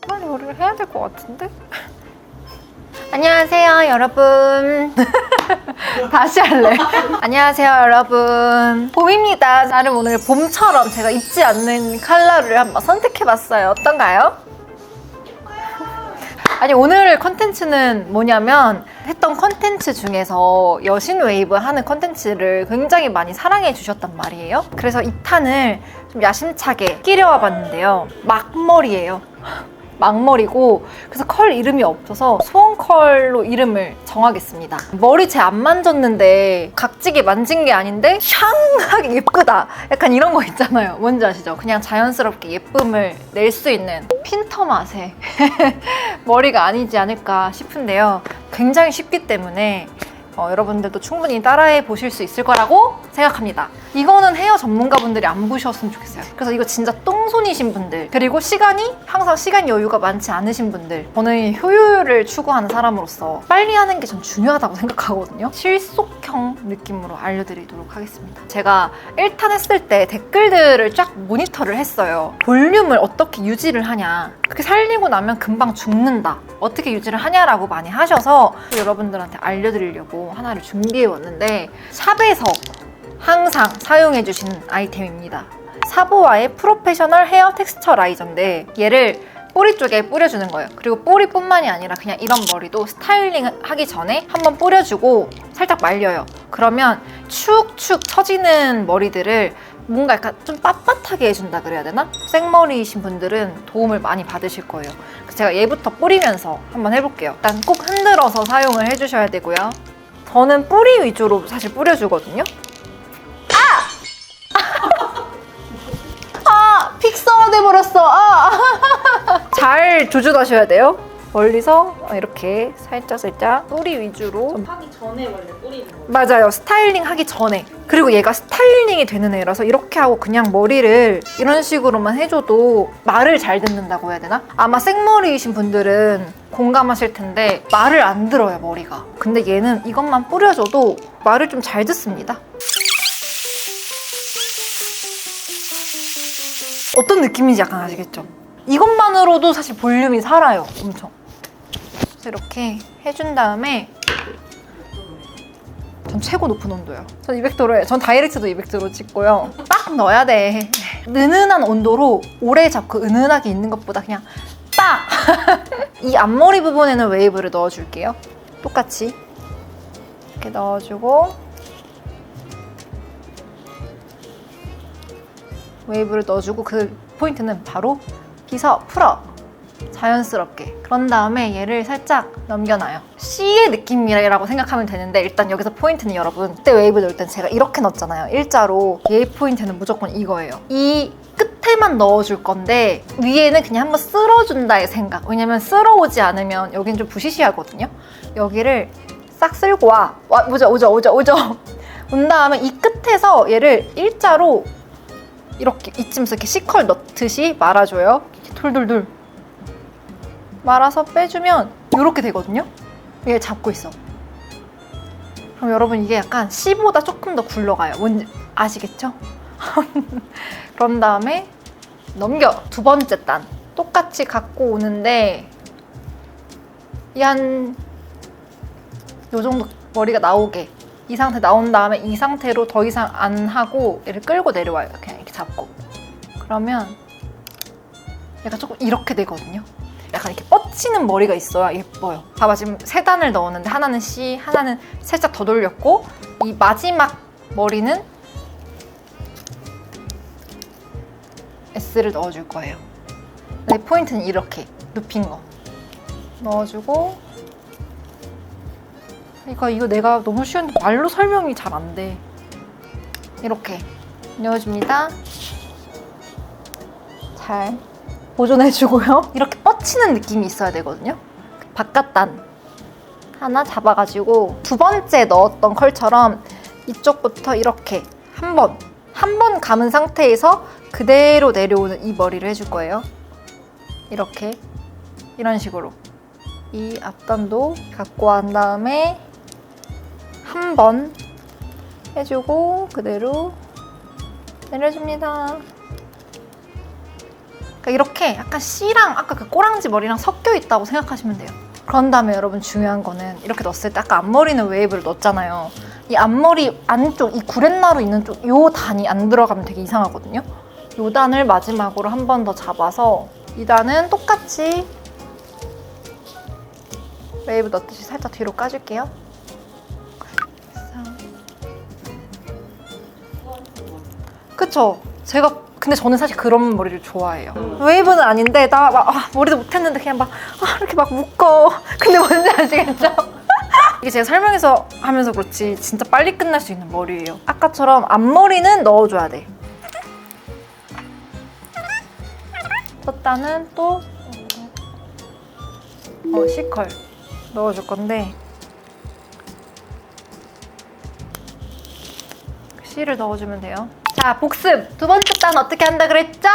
빨리 요리를 해야 될 것 같은데? 안녕하세요 여러분. 다시 할래. 안녕하세요 여러분. 봄입니다. 나름 오늘 봄처럼 제가 입지 않는 컬러를 한번 선택해봤어요. 어떤가요? 아니 오늘 컨텐츠는 뭐냐면 했던 컨텐츠 중에서 여신 웨이브 하는 컨텐츠를 굉장히 많이 사랑해 주셨단 말이에요. 그래서 2탄을 좀 야심차게 끼려와 봤는데요. 막머리예요. 막머리고, 그래서 컬 이름이 없어서 소원컬로 이름을 정하겠습니다. 머리 제 안 만졌는데 각지게 만진 게 아닌데 샹하게 예쁘다, 약간 이런 거 있잖아요. 뭔지 아시죠? 그냥 자연스럽게 예쁨을 낼 수 있는 핀터 맛의 머리가 아니지 않을까 싶은데요. 굉장히 쉽기 때문에 여러분들도 충분히 따라해 보실 수 있을 거라고 생각합니다. 이거는 헤어 전문가분들이 안 보셨으면 좋겠어요. 그래서 이거 진짜 똥손이신 분들, 그리고 항상 시간 여유가 많지 않으신 분들, 저는 효율을 추구하는 사람으로서 빨리 하는 게 전 중요하다고 생각하거든요. 실속형 느낌으로 알려드리도록 하겠습니다. 제가 1탄 했을 때 댓글들을 쫙 모니터를 했어요. 볼륨을 어떻게 유지를 하냐, 그렇게 살리고 나면 금방 죽는다, 어떻게 유지를 하냐라고 많이 하셔서 여러분들한테 알려드리려고 하나를 준비해 왔는데, 샵에서 항상 사용해 주시는 아이템입니다. 사보아의 프로페셔널 헤어 텍스처라이저인데, 얘를 뿌리 쪽에 뿌려주는 거예요. 그리고 뿌리뿐만이 아니라 그냥 이런 머리도 스타일링 하기 전에 한번 뿌려주고 살짝 말려요. 그러면 축축 처지는 머리들을 뭔가 약간 좀 빳빳하게 해준다 그래야 되나? 생머리이신 분들은 도움을 많이 받으실 거예요. 그래서 제가 얘부터 뿌리면서 한번 해볼게요. 일단 꼭 흔들어서 사용을 해주셔야 되고요. 저는 뿌리 위주로 사실 뿌려주거든요. 픽서가 돼버렸어. 잘 조준하셔야 돼요. 멀리서 이렇게 살짝 뿌리 위주로 하기 전에 원래 뿌리는 거예요? 맞아요. 스타일링 하기 전에. 그리고 얘가 스타일링이 되는 애라서 이렇게 하고 그냥 머리를 이런 식으로만 해줘도 말을 잘 듣는다고 해야 되나? 아마 생머리이신 분들은 공감하실 텐데 말을 안 들어요, 머리가. 근데 얘는 이것만 뿌려줘도 말을 좀 잘 듣습니다. 어떤 느낌인지 약간 아시겠죠? 이것만으로도 사실 볼륨이 살아요, 엄청. 그래서 이렇게 해준 다음에 전 최고 높은 온도예요. 전 200도로 해요. 전 다이렉트도 200도로 찍고요. 딱 넣어야 돼. 은은한 온도로 오래 잡고 은은하게 있는 것보다 그냥 딱! 이 앞머리 부분에는 웨이브를 넣어줄게요. 똑같이 이렇게 넣어주고 웨이브를 넣어주고, 그 포인트는 바로 빗어 풀어, 자연스럽게. 그런 다음에 얘를 살짝 넘겨놔요. C의 느낌이라고 생각하면 되는데, 일단 여기서 포인트는 여러분, 그때 웨이브 넣을 땐 제가 이렇게 넣었잖아요, 일자로. 얘 포인트는 무조건 이거예요. 이 끝에만 넣어줄 건데 위에는 그냥 한번 쓸어준다의 생각. 왜냐면 쓸어오지 않으면 여긴 좀 부시시하거든요. 여기를 싹 쓸고 오죠. 온 다음에 이 끝에서 얘를 일자로 이렇게 이쯤에서 이렇게 C컬 넣듯이 말아줘요. 이렇게 돌돌돌 말아서 빼주면 이렇게 되거든요. 얘 잡고 있어. 그럼 여러분 이게 약간 C보다 조금 더 굴러가요. 뭔지 아시겠죠? 그런 다음에 넘겨. 두 번째 단 똑같이 갖고 오는데, 이 한 요 정도 머리가 나오게, 이 상태 나온 다음에 이 상태로 더 이상 안 하고 얘를 끌고 내려와요. 그냥 이렇게 잡고. 그러면 얘가 조금 이렇게 되거든요. 약간 이렇게 뻗치는 머리가 있어야 예뻐요. 봐봐, 지금 3단을 넣었는데 하나는 C, 하나는 살짝 더 돌렸고, 이 마지막 머리는 S를 넣어줄 거예요. 근데 포인트는 이렇게 눕힌 거 넣어주고, 이거 내가 너무 쉬운데 말로 설명이 잘 안 돼. 이렇게 넣어줍니다. 잘 보존해주고요. 이렇게 뻗치는 느낌이 있어야 되거든요. 바깥단 하나 잡아가지고 두 번째 넣었던 컬처럼 이쪽부터 이렇게 한 번 감은 상태에서 그대로 내려오는 이 머리를 해줄 거예요. 이렇게, 이런 식으로 이 앞단도 갖고 온 다음에 한 번 해주고 그대로 내려줍니다. 그러니까 이렇게 약간 C랑 아까 그 꼬랑지 머리랑 섞여 있다고 생각하시면 돼요. 그런 다음에 여러분 중요한 거는 이렇게 넣었을 때 아까 앞머리는 웨이브를 넣었잖아요. 이 앞머리 안쪽, 이 구렛나루 있는 쪽 요 단이 안 들어가면 되게 이상하거든요. 요 단을 마지막으로 한 번 더 잡아서 이 단은 똑같이 웨이브 넣듯이 살짝 뒤로 까줄게요. 그쵸? 근데 저는 사실 그런 머리를 좋아해요. 웨이브는 아닌데 나 막 머리도 못했는데 그냥 막 이렇게 막 묶어. 근데 뭔지 아시겠죠? 이게 제가 설명해서 하면서 그렇지 진짜 빨리 끝날 수 있는 머리예요. 아까처럼 앞머리는 넣어줘야 돼. 첫단은 또 C컬 넣어줄 건데 C를 넣어주면 돼요. 자, 복습! 두 번째 단 어떻게 한다 그랬죠?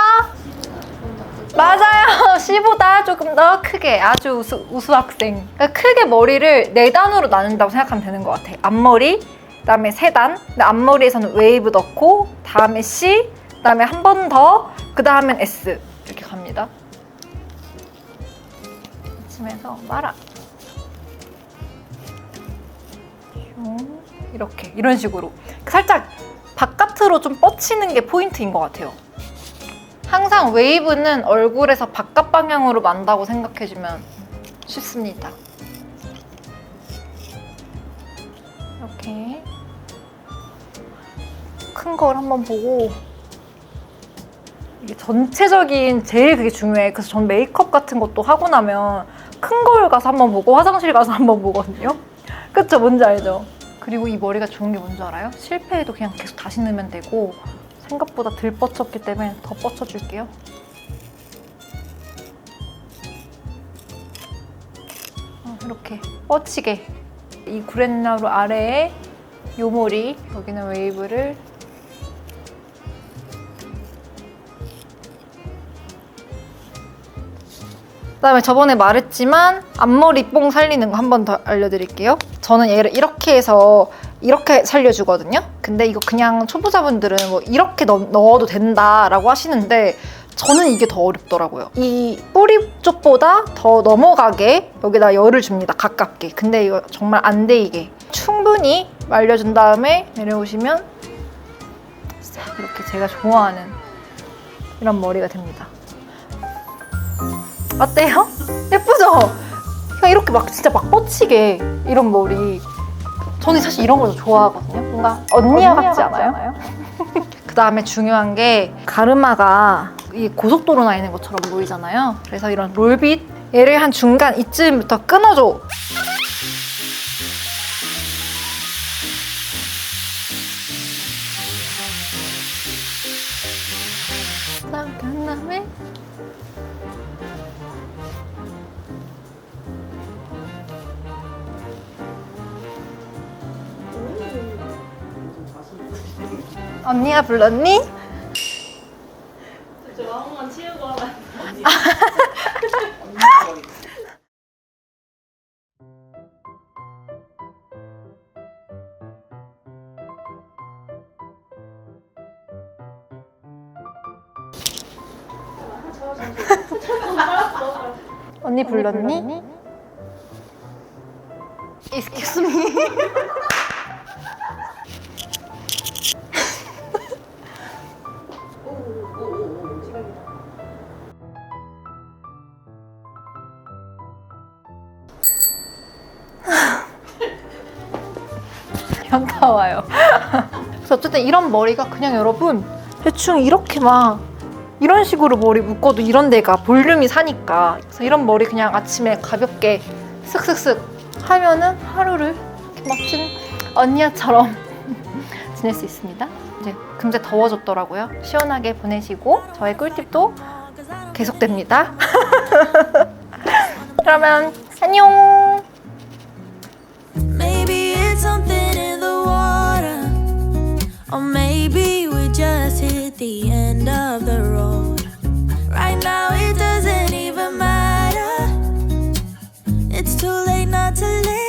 맞아요! C보다 조금 더 크게, 아주 우수 학생. 그러니까 크게 머리를 4단으로 나눈다고 생각하면 되는 것 같아. 앞머리, 그 다음에 3단, 근데 앞머리에서는 웨이브 넣고, 다음에 C, 그 다음에 한 번 더, 그 다음엔 S. 이렇게 갑니다. 이쯤에서 말아. 이렇게, 이런 식으로. 살짝 바깥으로 좀 뻗치는 게 포인트인 것 같아요. 항상 웨이브는 얼굴에서 바깥 방향으로 만다고 생각해주면 쉽습니다. 이렇게 큰 걸 한번 보고 이게 전체적인 제일 그게 중요해. 그래서 전 메이크업 같은 것도 하고 나면 큰 거울 가서 한번 보고 화장실 가서 한번 보거든요. 그쵸? 뭔지 알죠? 그리고 이 머리가 좋은 게 뭔지 알아요? 실패해도 그냥 계속 다시 넣으면 되고 생각보다 덜 뻗쳤기 때문에 더 뻗쳐줄게요. 이렇게 뻗치게. 이 구렛나루 아래에 요머리, 여기는 웨이브를 그다음에 저번에 말했지만 앞머리 뽕 살리는 거 한 번 더 알려드릴게요. 저는 얘를 이렇게 해서 이렇게 살려주거든요. 근데 이거 그냥 초보자분들은 뭐 이렇게 넣어도 된다라고 하시는데 저는 이게 더 어렵더라고요. 이 뿌리 쪽보다 더 넘어가게 여기다 열을 줍니다. 가깝게. 근데 이거 정말 안 데이게 충분히 말려준 다음에 내려오시면 이렇게 제가 좋아하는 이런 머리가 됩니다. 어때요? 예쁘죠? 그냥 이렇게 막 진짜 막 뻗치게 이런 머리. 저는 사실 이런 걸 더 좋아하거든요. 뭔가 언니야 같지 않아요? 그 다음에 중요한 게 가르마가 이 고속도로 나있는 것처럼 보이잖아요. 그래서 이런 롤빗 얘를 한 중간 이쯤부터 끊어줘. 그 다음에 언니가 불렀니? 저 마음만 치우고 하면 언니 불렀니? Excuse me. 현타 와요. 그래서 어쨌든 이런 머리가 그냥 여러분 대충 이렇게 막 이런 식으로 머리 묶어도 이런 데가 볼륨이 사니까 그래서 이런 머리 그냥 아침에 가볍게 쓱쓱쓱 하면은 하루를 이렇게 멋진 언니야처럼 지낼 수 있습니다. 이제 금세 더워졌더라고요. 시원하게 보내시고 저의 꿀팁도 계속됩니다. 그러면 안녕. Maybe it's something in the water, or maybe we just hit the end of the road. Right now it doesn't even matter. It's too late not to live.